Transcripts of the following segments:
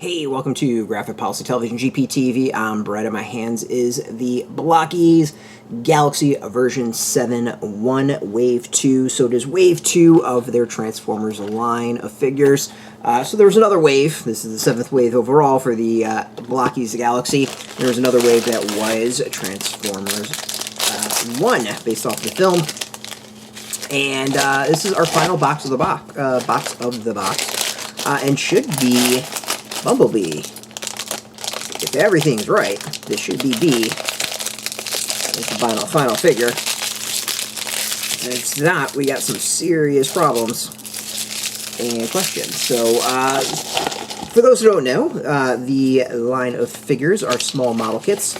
Hey, welcome to Graphic Policy Television GPTV. I'm Brett, and my hands is the Blokees Galaxy version 7.1 Wave 2. So it is Wave 2 of their Transformers line of figures. So there was another wave. This is the 7th wave overall for the Blokees Galaxy. There was another wave that was Transformers 1, based off the film. And this is our final box of the box, and should be Bumblebee. If everything's right, this should be B. It's the final figure. If it's not, we got some serious problems and questions. So, for those who don't know, the line of figures are small model kits.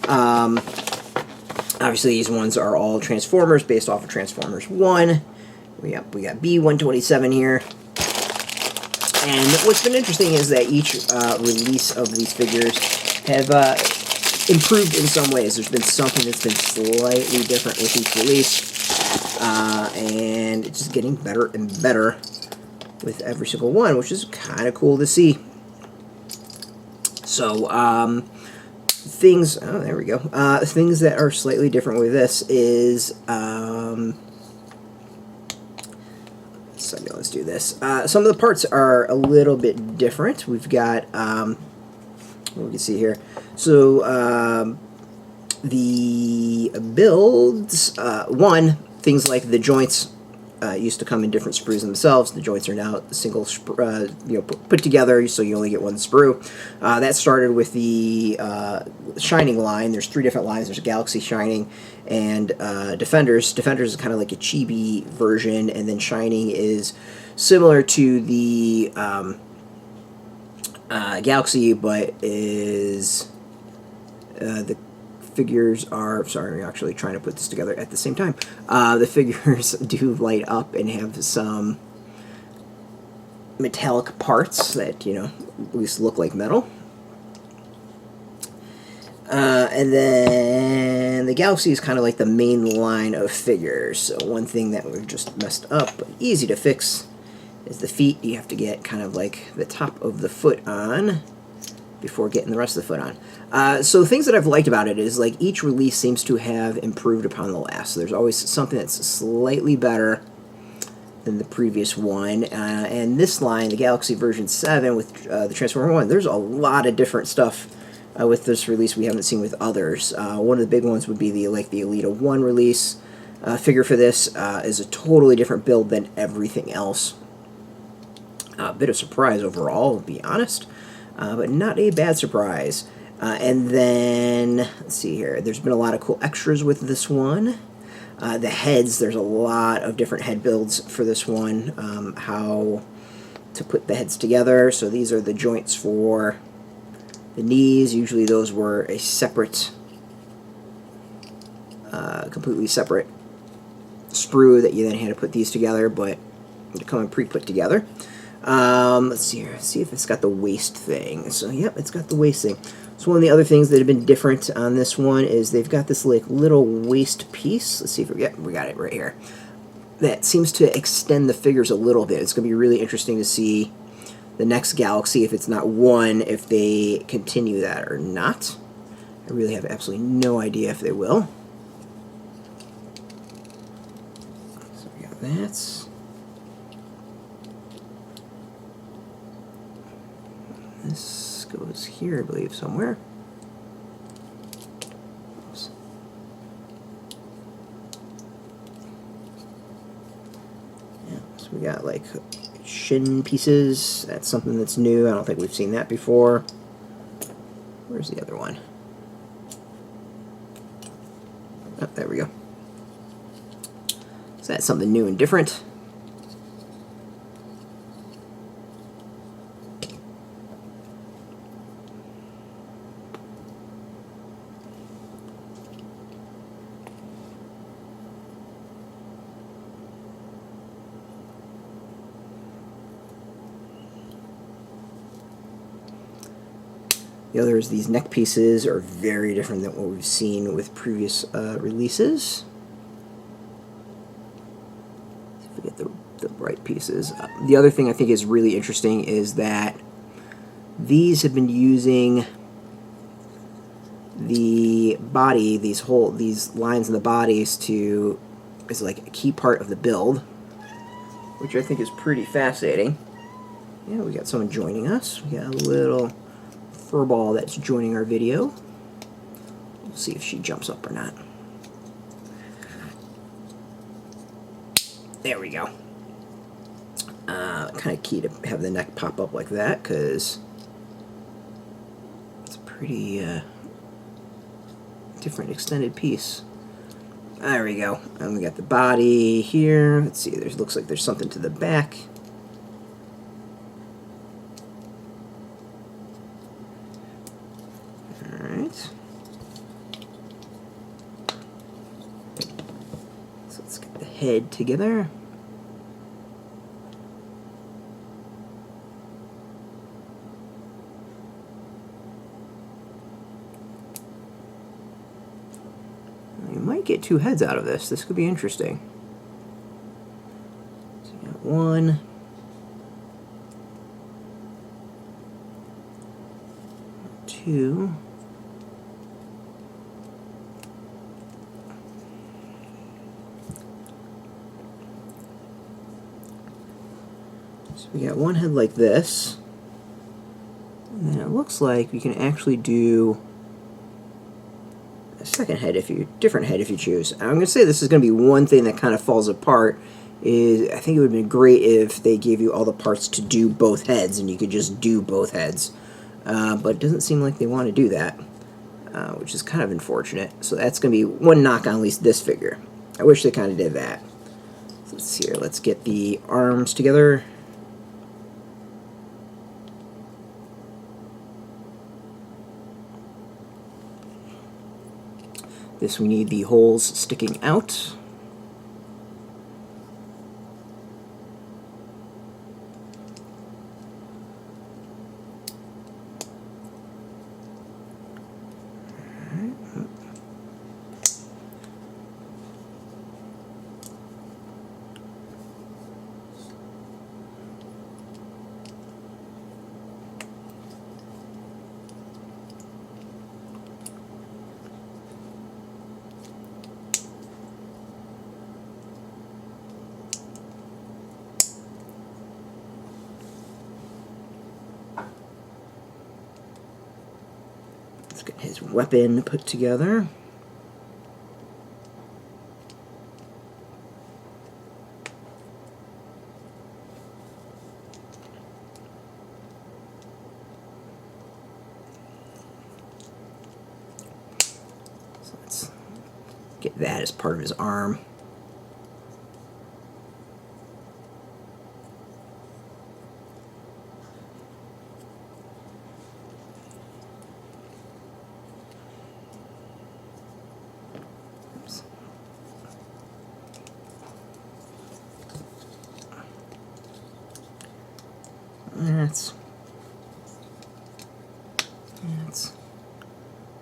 Obviously, these ones are all Transformers based off of Transformers 1. We got B-127 here. And what's been interesting is that each release of these figures have improved in some ways. There's been something that's been slightly different with each release. And it's just getting better and better with every single one, which is kind of cool to see. So, things, oh, there we go. Things that are slightly different with this is, so let's do this. Some of the parts are a little bit different. We've got, what we can see here. So, the builds, things like the joints used to come in different sprues themselves. The joints are now single, put together, so you only get one sprue. That started with the Shining line. There's 3 different lines. There's Galaxy, Shining, and Defenders. Defenders is kind of like a chibi version, and then Shining is similar to the Galaxy, but is the figures are, sorry, I'm actually trying to put this together at the same time. The figures do light up and have some metallic parts that, at least look like metal. And then the Galaxy is kind of like the main line of figures. So one thing that we've just messed up, but easy to fix, is the feet. You have to get kind of like the top of the foot on before getting the rest of the foot on. So things that I've liked about it is, like, each release seems to have improved upon the last. So there's always something that's slightly better than the previous one. And this line, the Galaxy version 7 with the Transformer 1, there's a lot of different stuff with this release we haven't seen with others. One of the big ones would be the Elita 1 release. Figure for this is a totally different build than everything else. A bit of surprise overall, to be honest. But not a bad surprise. And then, let's see here, there's been a lot of cool extras with this one. The heads, there's a lot of different head builds for this one, how to put the heads together. So these are the joints for the knees. Usually those were a separate, completely separate sprue that you then had to put these together, but they come in pre-put together. Let's see here. See if it's got the waist thing. So, yep, it's got the waist thing. So one of the other things that have been different on this one is they've got this like little waist piece. Let's see if we got it right here. That seems to extend the figures a little bit. It's going to be really interesting to see the next Galaxy, if it's not 1, if they continue that or not. I really have absolutely no idea if they will. So we got that. This goes here, I believe, somewhere. Oops. Yeah, so we got like shin pieces. That's something that's new. I don't think we've seen that before. Where's the other one? Oh, there we go. So that's something new and different. The others, these neck pieces, are very different than what we've seen with previous releases. If we get the bright pieces. The other thing I think is really interesting is that these have been using the body, these lines in the bodies as like a key part of the build, which I think is pretty fascinating. Yeah, we got someone joining us. We got a little furball that's joining our video. We'll see if she jumps up or not. There we go. Kind of key to have the neck pop up like that, because it's a pretty different extended piece. There we go. And we got the body here. Let's see, looks like there's something to the back. Alright. So let's get the head together. You might get two heads out of this. This could be interesting. So you got one. Two. So we got one head like this. And then it looks like we can actually do a second head different head if you choose. I'm going to say this is going to be one thing that kind of falls apart. I think it would have been great if they gave you all the parts to do both heads and you could just do both heads. But it doesn't seem like they want to do that, which is kind of unfortunate. So that's going to be one knock on at least this figure. I wish they kind of did that. So let's see here. Let's get the arms together. This we need the holes sticking out. Let's get his weapon put together. So let's get that as part of his arm.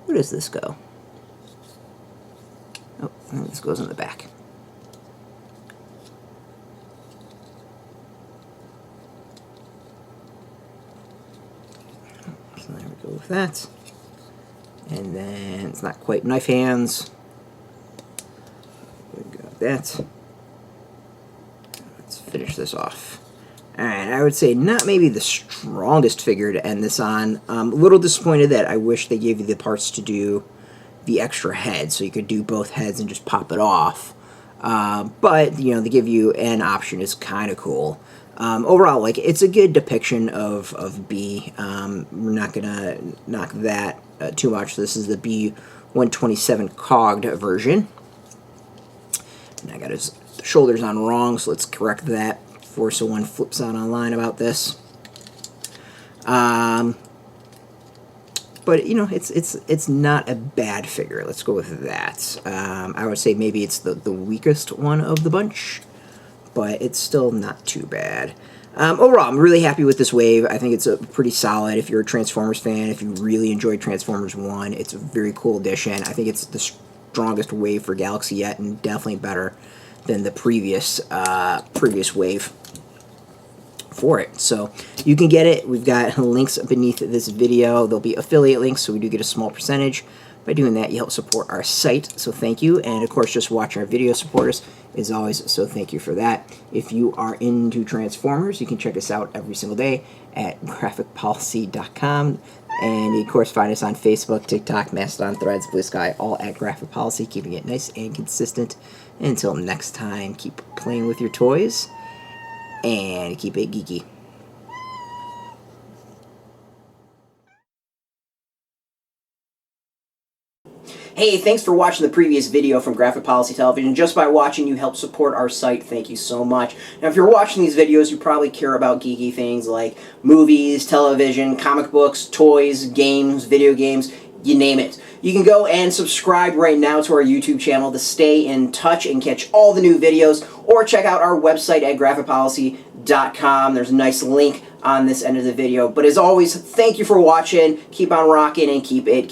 Where does this go? Oh, this goes in the back. So there we go with that. And then it's not quite knife hands. We got that. Let's finish this off. Alright, I would say not maybe the strongest figure to end this on. A little disappointed that I wish they gave you the parts to do the extra head, so you could do both heads and just pop it off. But, you know, they give you an option is kind of cool. Overall, like, it's a good depiction of B. We're not going to knock that too much. This is the B-127 COGGED version. And I got his shoulders on wrong, so let's correct that before someone flips out online about this. But you know, it's not a bad figure. Let's go with that. I would say maybe it's the weakest one of the bunch, but it's still not too bad. Overall, I'm really happy with this wave. I think it's a pretty solid. If you're a Transformers fan, if you really enjoyed Transformers 1, it's a very cool addition. I think it's the strongest wave for Galaxy yet, and definitely better than the previous wave for it. So you can get it. We've got links beneath this video. There'll be affiliate links, so we do get a small percentage. By doing that, you help support our site, so thank you. And of course, just watch our video supporters as always, so thank you for that. If you are into Transformers, you can check us out every single day at graphicpolicy.com. And of course, find us on Facebook, TikTok, Mastodon, Threads, Blue Sky, all at Graphic Policy, keeping it nice and consistent. Until next time, keep playing with your toys and keep it geeky. Hey, thanks for watching the previous video from Graphic Policy Television. Just by watching, you help support our site. Thank you so much. Now, if you're watching these videos, you probably care about geeky things like movies, television, comic books, toys, games, video games, you name it. You can go and subscribe right now to our YouTube channel to stay in touch and catch all the new videos, or check out our website at graphicpolicy.com. There's a nice link on this end of the video. But as always, thank you for watching. Keep on rocking and keep it geeky.